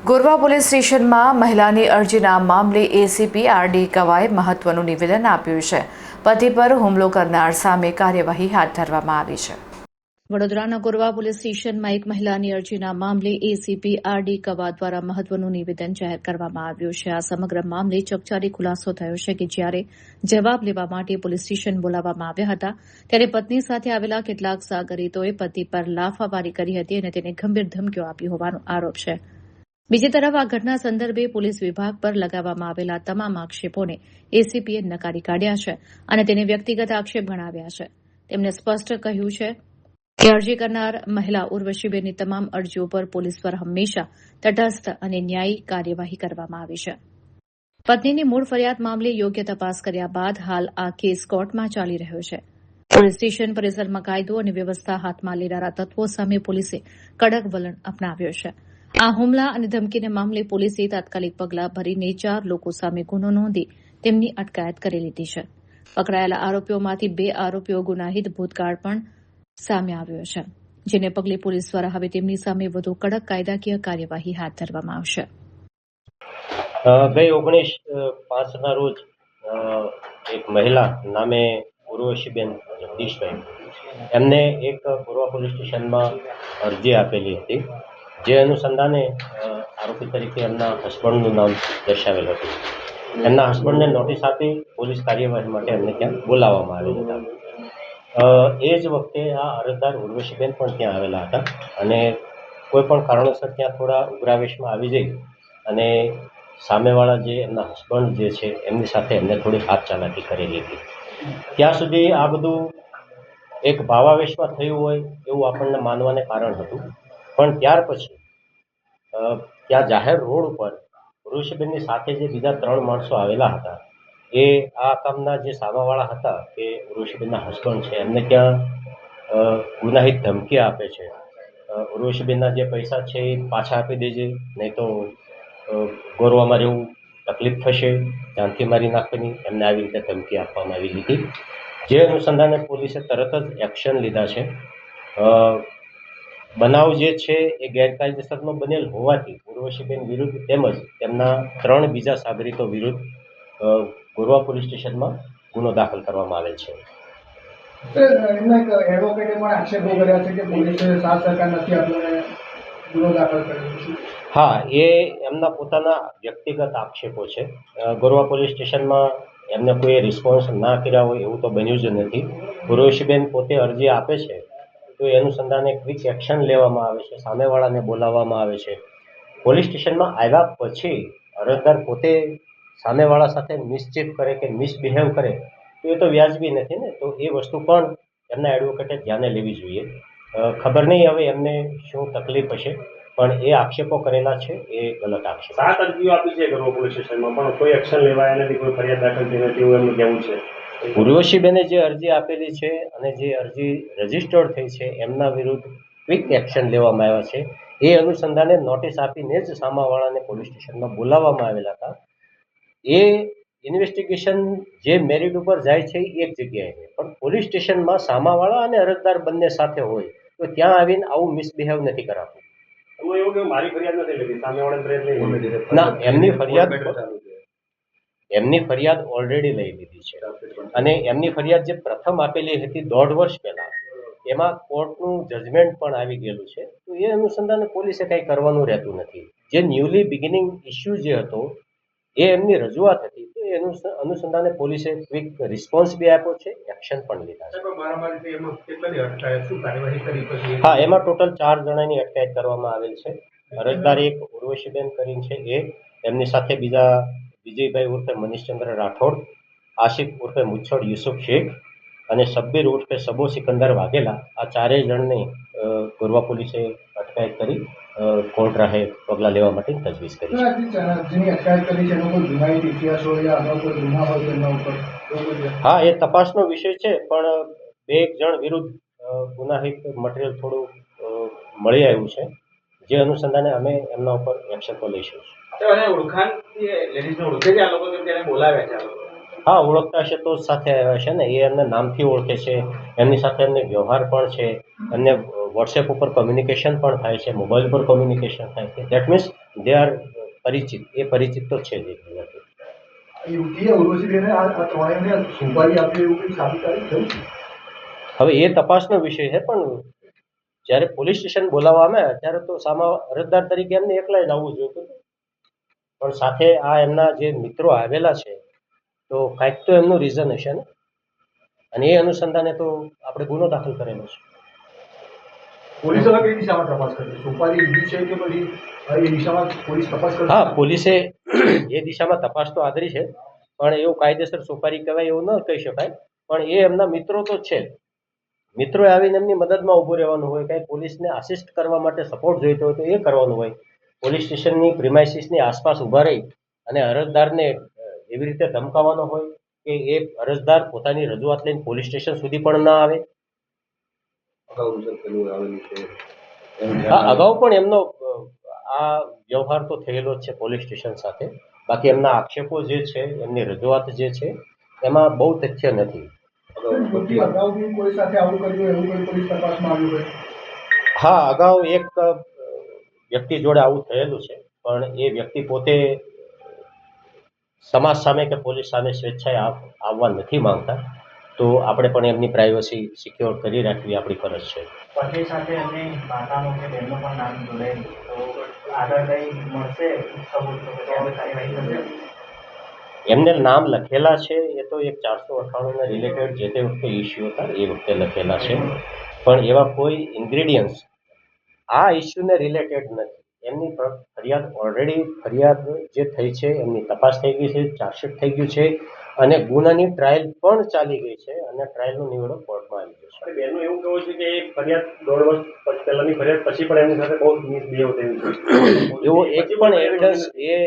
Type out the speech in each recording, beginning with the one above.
Gorwa police સ્ટેશનમાં મહિલાની અરજીના મામલે એસીપી આરડી કવાએ મહત્વનું નિવેદન આપ્યું છે. પતિ પર હુમલો કરનાર સામે કાર્યવાહી હાથ ધરવામાં આવી છે. વડોદરાના ગોરવા પોલીસ સ્ટેશનમાં એક મહિલાની અરજીના મામલે એસીપી આરડી કવા દ્વારા મહત્વનું નિવેદન જાહેર કરવામાં આવ્યું છે. આ સમગ્ર મામલે ચકચારી ખુલાસો થયો છે કે જ્યારે જવાબ લેવા માટે પોલીસ સ્ટેશન બોલાવવામાં આવ્યા હતા ત્યારે પત્ની સાથે આવેલા કેટલાક સાગરીતોએ પતિ પર લાફાવારી કરી હતી અને તેને ગંભીર ધમકીઓ આપી હોવાનો આરોપ છે. બીજી તરફ આ ઘટના સંદર્ભે પોલીસ વિભાગ પર લગાવવામાં આવેલા તમામ આક્ષેપોને એસીપીએ નકારી કાઢ્યા છે અને તેને વ્યક્તિગત આક્ષેપ ગણાવ્યા છે. તેમણે સ્પષ્ટ કહ્યું છે કે અરજી કરનાર મહિલા ઉર્વશીબેનની તમામ અરજીઓ પર પોલીસ પર હંમેશા તટસ્થ અને ન્યાયી કાર્યવાહી કરવામાં આવી છે. પત્નીની મૂળ ફરિયાદ મામલે યોગ્ય તપાસ કર્યા બાદ હાલ આ કેસ કોર્ટમાં ચાલી રહ્યો છે. પોલીસ સ્ટેશન પરિસરમાં કાયદો અને વ્યવસ્થા હાથમાં લેનારા તત્વો સામે પોલીસે કડક વલણ અપનાવ્યો છે. આ હુમલા અને ધમકીના મામલે પોલીસે તાત્કાલિક પગલાં ભરીને 4 લોકો સામે ગુનો નોંધી તેમની અટકાયત કરી લીધી છે. પકડાયેલા આરોપીઓમાંથી 2 આરોપીઓ ગુનાહિત ભૂતકાળ પણ સામે આવ્યો છે, જેને પગલે પોલીસ દ્વારા હવે તેમની સામે વધુ કડક કાયદાકીય કાર્યવાહી હાથ ધરવામાં આવશે. ગઈ 19/5ના રોજ એક મહિલા નામે ઉર્વશીબેન જગદીશભાઈ એમને એક ગોરવા પોલીસ સ્ટેશનમાં અરજી આપેલી હતી, જે અનુસંધાને આરોપી તરીકે એમના હસબન્ડનું નામ દર્શાવેલ હતું. એમના હસબન્ડને નોટિસ આપી પોલીસ કાર્યવાહી માટે એમને ત્યાં બોલાવવામાં આવેલ હતા. એ જ વખતે આ અરજદાર ઉર્વશીબેન પણ ત્યાં આવેલા હતા અને કોઈ પણ કારણોસર ત્યાં થોડા ઉગ્રાવેશમાં આવી જઈ અને સામેવાળા જે એમના હસબન્ડ જે છે એમની સાથે એમને થોડી હાથ ચાલાકી કરેલી હતી. ત્યાં સુધી આ બધું એક ભાવાવેશમાં થયું હોય એવું આપણને માનવાને કારણ હતું, પણ ત્યાર પછી ત્યાં જાહેર રોડ ઉપર ઉર્વશીબેનની સાથે જે બીજા 3 માણસો આવેલા હતા, એ આ કામના જે સામાવાળા હતા કે ઉર્વશીબેનના હસબન્ડ છે એમને ત્યાં ગુનાહિત ધમકી આપે છે. ઉર્વશીબેનના જે પૈસા છે એ પાછા આપી દેજે, નહીં તો ગોરવામાં રહેવું તકલીફ થશે, જાનથી મારી નાખવાની, એમને આવી રીતે ધમકી આપવામાં આવી હતી. જે અનુસંધાને પોલીસે તરત જ એક્શન લીધા છે. બનાવ જે છે એ ગેરકાયદેસરનો બનેલ હોવાથી ઉર્વશીબેન વિરુદ્ધ તેમજ તેમના 3 બીજા સાગરીતો વિરુદ્ધ ગોરવા પોલીસ સ્ટેશનમાં ગુનો દાખલ કરવામાં આવેલ છે. હા, એ એમના પોતાના વ્યક્તિગત આક્ષેપો છે. ગોરવા પોલીસ સ્ટેશનમાં એમને કોઈ રિસ્પોન્સ ના કર્યા હોય એવું તો બન્યું જ નથી. ઉર્વશીબેન પોતે અરજી આપે છે તો એ અનુસંધાને ક્વિક એક્શન લેવામાં આવે છે, સામેવાળાને બોલાવવામાં આવે છે. પોલીસ સ્ટેશનમાં આવ્યા પછી અરજદાર પોતે સામેવાળા સાથે મિસચીફ કરે કે મિસબિહેવ કરે તો એ તો વ્યાજબી નથી ને. તો એ વસ્તુ પણ એમના એડવોકેટે ધ્યાને લેવી જોઈએ. ખબર નહીં હવે એમને શું તકલીફ હશે, પણ એ આક્ષેપો કરેલા છે એ ગલત આક્ષેપ. 7 અરજીઓ આપી છે ગોરવા પોલીસ સ્ટેશનમાં, પણ કોઈ એક્શન લેવાયા નથી, કોઈ ફરિયાદ દાખલ થઈ નથી એવું એમનું કહેવું છે. ઉર્વશીબેને જે અરજી આપેલી છે અને જે અરજી રજીસ્ટર્ડ થઈ છે એમના વિરુદ્ધ ક્વિક એક્શન લેવામાં આવ્યા છે. એ અનુસંધાને નોટિસ આપીને જ સામાવાળાને પોલીસ સ્ટેશનમાં બોલાવવામાં આવેલા હતા. એ ઇન્વેસ્ટિગેશન જે મેરિટ ઉપર જાય છે એ એક જગ્યાએ છે, પણ પોલીસ સ્ટેશનમાં સામાવાળા અને અરજદાર બંને સાથે હોય તો ત્યાં આવીને આવું મિસબિહેવ નથી કરાતું. એવું કે મારી ફરિયાદ નથી લીધી, સામેવાળાની ફરિયાદ લઈ ના, એમની ફરિયાદ ઓલરેડી લઈ લીધી છે અને એમની ફરિયાદ જે પ્રથમ આપેલી હતી 1.5 વર્ષ પહેલા, એમાં કોર્ટનું જજમેન્ટ પણ આવી ગયેલું છે. તો એ અનુસંધાને પોલીસે કંઈ કરવાનું રહેતું નથી. જે ન્યૂલી બિગિનિંગ ઇસ્યુ જે હતો એ એમની રજૂઆત હતી, તો એ અનુસંધાને પોલીસે ક્વિક રિસ્પોન્સ બી આપ્યો છે, એક્શન પણ લીધા છે. હા, એમાં ટોટલ 4 જણાની અટકાયત કરવામાં આવેલ છે. અરજદાર એક ઉર્વશીબેન કરીને છે એ, એમની સાથે બીજા વિજયભાઈ ઉર્ફે મનીષચંદ્ર રાઠોડ, આશિક ઉર્ફે મુચ્છડ યુસુફ શેખ અને શબ્બીર ઉર્ફે સબો સિકંદર વાઘેલા, આ 4 જણને ગોરવા પોલીસે અટકાયત કરી કોર્ટ રાહે પગલાં લેવા માટે તજવીજ કરી છે. હા, એ તપાસનો વિષય છે, પણ 2 જણ વિરુદ્ધ ગુનાહિત મટીરિયલ થોડું મળી આવ્યું છે, જે અનુસંધાને અમે એમના ઉપર એક્શન તો લઈશું. ઓળખાણ લેડીઝને ઓળખે છે આ લોકો, તેને બોલાવ્યા છે આ લોકો? હા, ઓળખતા હશે તો જ સાથે આવ્યા છે ને. એ એમને નામથી ઓળખે છે, એમની સાથે એમને વ્યવહાર પણ છે, એમને વોટ્સએપ ઉપર કમ્યુનિકેશન પણ થાય છે, મોબાઈલ પર કમ્યુનિકેશન થાય છે. દેટ મીન્સ દે આર પરિચિત. એ પરિચિત તો છે જ એકબીજાથી. યુવતીએ ઉર્વશીબેને આ ત્રણેયને સોપારી આપી એવું કંઈ સાબિતારી થયું છે? હવે એ તપાસનો વિષય છે, પણ જ્યારે પોલીસ સ્ટેશન બોલાવવામાં આવ્યા ત્યારે તો સામા અરજદાર તરીકે એમને એકલા જ આવવું જોઈતું હતું. પણ સાથે આ એમના જે મિત્રો આવેલા છે તો કાંઈક તો એમનું રીઝન હશે ને, અને એ અનુસંધાને તો આપણે ગુનો દાખલ કરેલો છે. પોલીસ હવે કઈ દિશામાં તપાસ કરશે? સોપારી લીધી છે કે પછી એ દિશામાં પોલીસ તપાસ કરશે? હા, પોલીસે એ દિશામાં તપાસ તો આદરી છે, પણ એવું કાયદેસર સોપારી કહેવાય એવું ન કહી શકાય. પણ એ એમના મિત્રો તો છે જ. મિત્રોએ આવીને એમની મદદમાં ઊભું રહેવાનું હોય, કાંઈ પોલીસને આસિસ્ટ કરવા માટે સપોર્ટ જોઈતો હોય તો એ કરવાનું હોય. પોલીસ સ્ટેશનની પ્રિમાઇસીસની આસપાસ ઊભા રહી અને અરજદારને એવી રીતે ધમકાવવાનો હોય કે એ અરજદાર પોતાની રજૂઆત લઈને પોલીસ સ્ટેશન સુધી પણ ના આવે. હા, અગાઉ પણ એમનો આ વ્યવહાર તો થયેલો જ છે પોલીસ સ્ટેશન સાથે. બાકી એમના આક્ષેપો જે છે, એમની રજૂઆત જે છે, એમાં બહુ તથ્ય નથી. અગાઉ બી કોઈ સાથે આવું કર્યું એવું કોઈ પોલીસ તપાસમાં આવ્યું હોય? હા, અગાઉ એક વ્યક્તિ જોડે આવું થયેલું છે, પણ એ વ્યક્તિ પોતે સમાજ સામે કે પોલીસ સામે સ્વેચ્છાએ આવવા નથી માંગતા. તો આપણે પણ એમની પ્રાઇવસી સિક્યોર કરી રાખવી આપણી ફરજ છે. પતિ સાથે એમની માતાનું કે બહેનનું પણ નામ જોડાયેલું, તો આગળ કંઈ મળશે સબૂત તો પછી આગળ કાર્યવાહી થશે? એમને નામ લખેલા છે, એ તો એક 498 રિલેટેડ જે તે વખતે ઇસ્યુ હતા એ વખતે લખેલા છે, પણ એવા કોઈ ઇન્ગ્રેડિયન્ટ્સ આ ઇસ્યુને રિલેટેડ નથી. એમની ફરિયાદ જે થઈ છે, એમની તપાસ થઈ ગઈ છે, ચાર્જશીટ થઈ ગયું છે, અને ગુનાની ટ્રાયલ પણ ચાલી ગઈ છે, અને ટ્રાયલનો નિવેડો કોર્ટમાં આવી ગયો છે. બેનનું એવું કહેવું છે કે એ ફરિયાદ 1.5 વર્ષ પહેલાની ફરિયાદ પછી પણ એમની સાથે બહુ મિસબિહેવ થયું છે. એવો એક પણ એવિડન્સ એ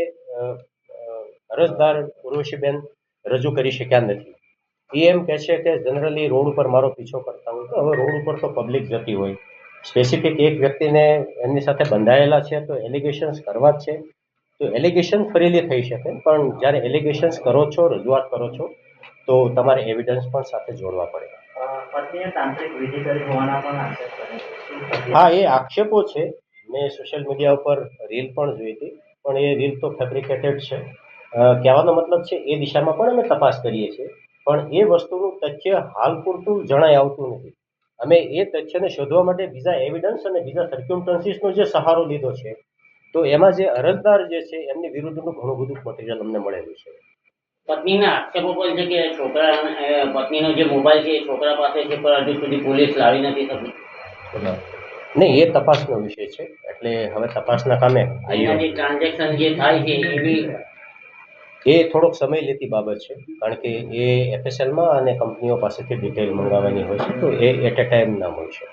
અરજદાર ઉર્વશીબેન રજૂ કરી શક્યા નથી. એ એમ કહે છે કે જનરલી રોડ ઉપર મારો પીછો કરતા હોય, તો હવે રોડ ઉપર તો પબ્લિક જતી હોય. સ્પેસિફિક એક વ્યક્તિને એમની સાથે બંધાયેલા છે તો એલિગેશન્સ કરવા જ છે. તો એલિગેશન ફરીલી થઈ શકે, પણ જ્યારે એલિગેશન્સ કરો છો, રજૂઆત કરો છો, તો તમારે એવિડન્સ પણ સાથે જોડવા પડે. પત્નીએ તાંત્રિક વિધિ કરી હોવાના પણ આક્ષેપ કરે છે. હા, એ આક્ષેપો છે. મેં સોશિયલ મીડિયા ઉપર રીલ પણ જોઈ હતી, પણ એ રીલ તો ફેબ્રિકેટેડ છે. કહેવાનો મતલબ છે એ દિશામાં પણ અમે તપાસ કરીએ છીએ, પણ એ વસ્તુનું તથ્ય હાલ પૂરતું જણાય આવતું નથી. અમે એ તથ્યને શોધવા માટે બીજા એવિડન્સ અને બીજા સર્ક્યુમસ્ટન્સીસનો જે સહારો લીધો છે, તો એમાં જે અરજદાર જે છે એમની વિરુદ્ધનું ઘણું બધું મટીરિયલ અમને મળેલું છે. પત્નીના આક્ષેપો પણ છે કે પત્નીનો જે મોબાઈલ છે એ છોકરા પાસે છે, પણ હજુ સુધી પોલીસ લાવી નથી શકી. નહીં, એ તપાસનો વિષય છે, એટલે હવે તપાસના કામે એના જે ટ્રાન્ઝેક્શન જે થાય છે એ બી એ થોડોક સમય લેતી બાબત છે, કારણ કે એ એફએસએલમાં અને કંપનીઓ પાસેથી ડિટેલ મંગાવવાની હોય છે, તો એ એટ એ ટાઈમ ના મળી શકે.